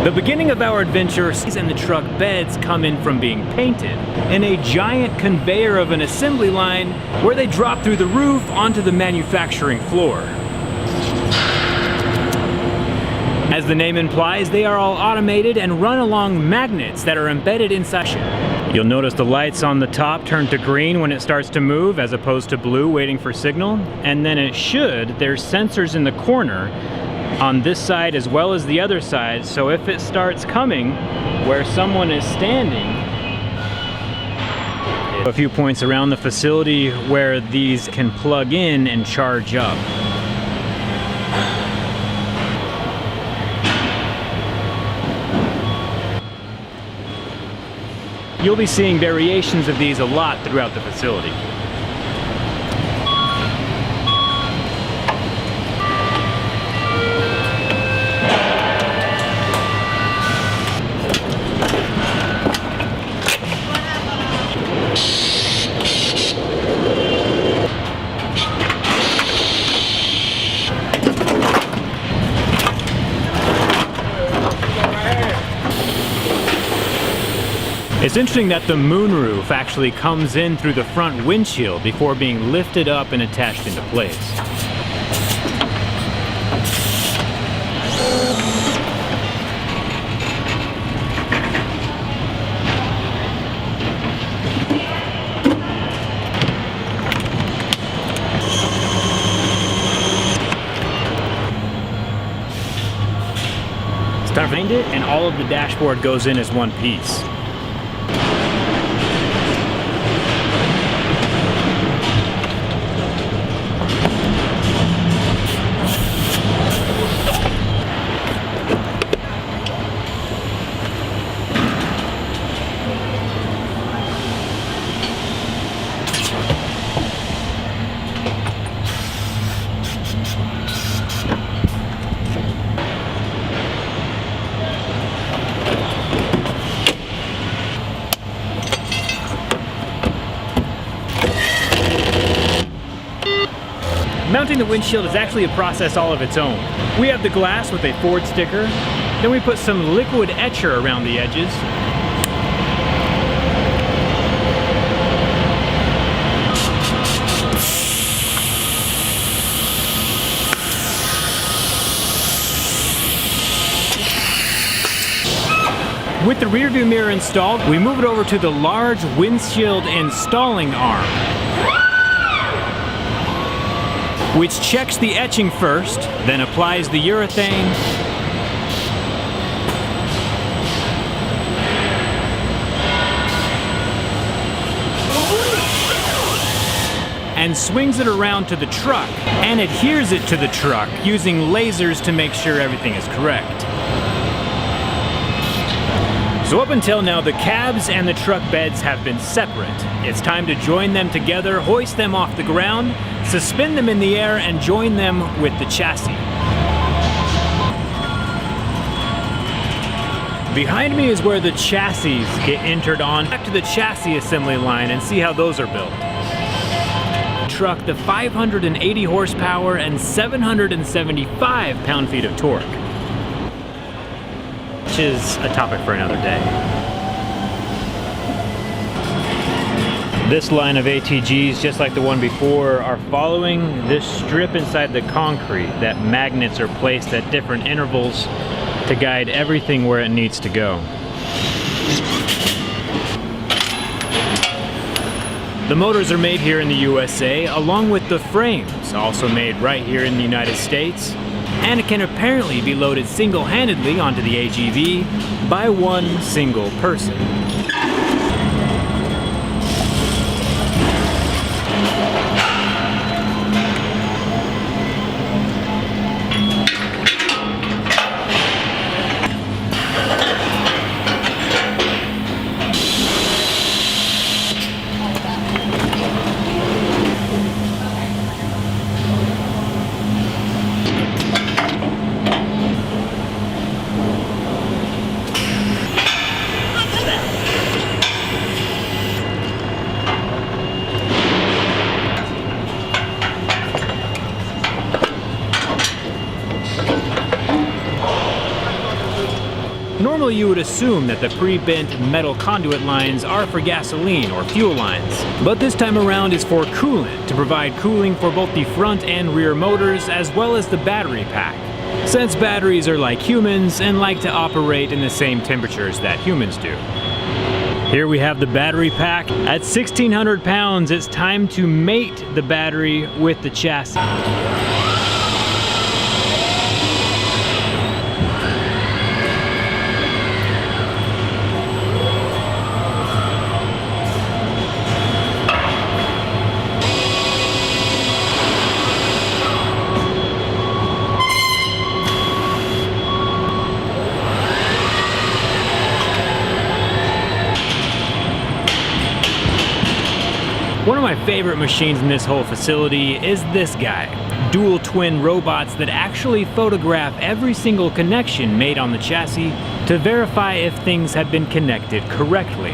The beginning of our adventure and the truck beds come in from being painted in a giant conveyor of an assembly line where they drop through the roof onto the manufacturing floor. As the name implies, they are all automated and run along magnets that are embedded inside. You'll notice the lights on the top turn to green when it starts to move as opposed to blue waiting for signal, and then it should. There's sensors in the corner on this side as well as the other side, so if it starts coming where someone is standing, a few points around the facility where these can plug in and charge up. You'll be seeing variations of these a lot throughout the facility. It's interesting that the moonroof actually comes in through the front windshield before being lifted up and attached into place. Start behind it, and all of the dashboard goes in as one piece. Mounting the windshield is actually a process all of its own. We have the glass with a Ford sticker, then we put some liquid etcher around the edges. With the rear view mirror installed, we move it over to the large windshield installing arm, which checks the etching first, then applies the urethane, and swings it around to the truck and adheres it to the truck using lasers to make sure everything is correct. So up until now, the cabs and the truck beds have been separate. It's time to join them together, hoist them off the ground, suspend them in the air, and join them with the chassis. Behind me is where the chassis get entered on. Back to the chassis assembly line and see how those are built. Truck, the 580 horsepower and 775 pound-feet of torque, which is a topic for another day. This line of ATGs, just like the one before, are following this strip inside the concrete that magnets are placed at different intervals to guide everything where it needs to go. The motors are made here in the USA, along with the frames, also made right here in the United States, and it can apparently be loaded single-handedly onto the AGV by one single person. Normally you would assume that the pre-bent metal conduit lines are for gasoline or fuel lines, but this time around is for coolant to provide cooling for both the front and rear motors as well as the battery pack, since batteries are like humans and like to operate in the same temperatures that humans do. Here we have the battery pack. At 1,600 pounds, it's time to mate the battery with the chassis. One of my favorite machines in this whole facility is this guy. Dual twin robots that actually photograph every single connection made on the chassis to verify if things have been connected correctly.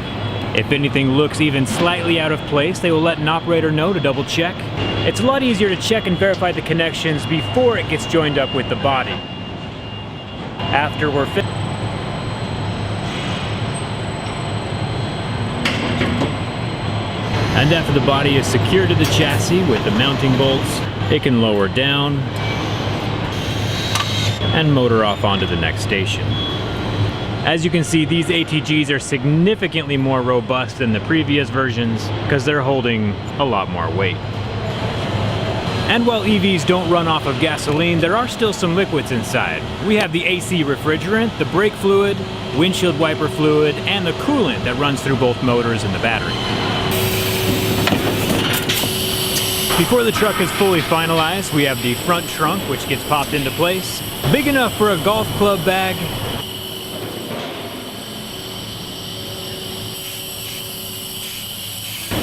If anything looks even slightly out of place, they will let an operator know to double check. It's a lot easier to check and verify the connections before it gets joined up with the body. After we're finished, and after the body is secured to the chassis with the mounting bolts, it can lower down and motor off onto the next station. As you can see, these ATGs are significantly more robust than the previous versions because they're holding a lot more weight. And while EVs don't run off of gasoline, there are still some liquids inside. We have the AC refrigerant, the brake fluid, windshield wiper fluid, and the coolant that runs through both motors and the battery. Before the truck is fully finalized, we have the front trunk, which gets popped into place. Big enough for a golf club bag.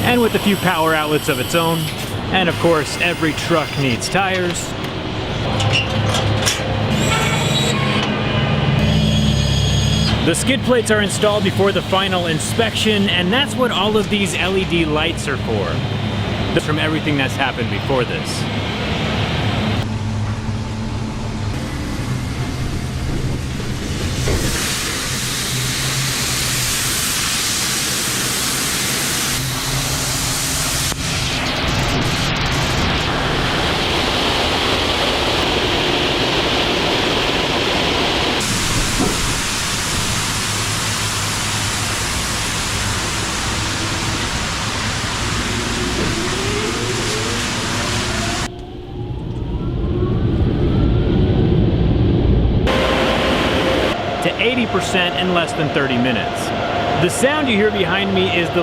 And with a few power outlets of its own. And of course, every truck needs tires. The skid plates are installed before the final inspection, and that's what all of these LED lights are for. From everything that's happened before this. To 80% in less than 30 minutes. The sound you hear behind me is the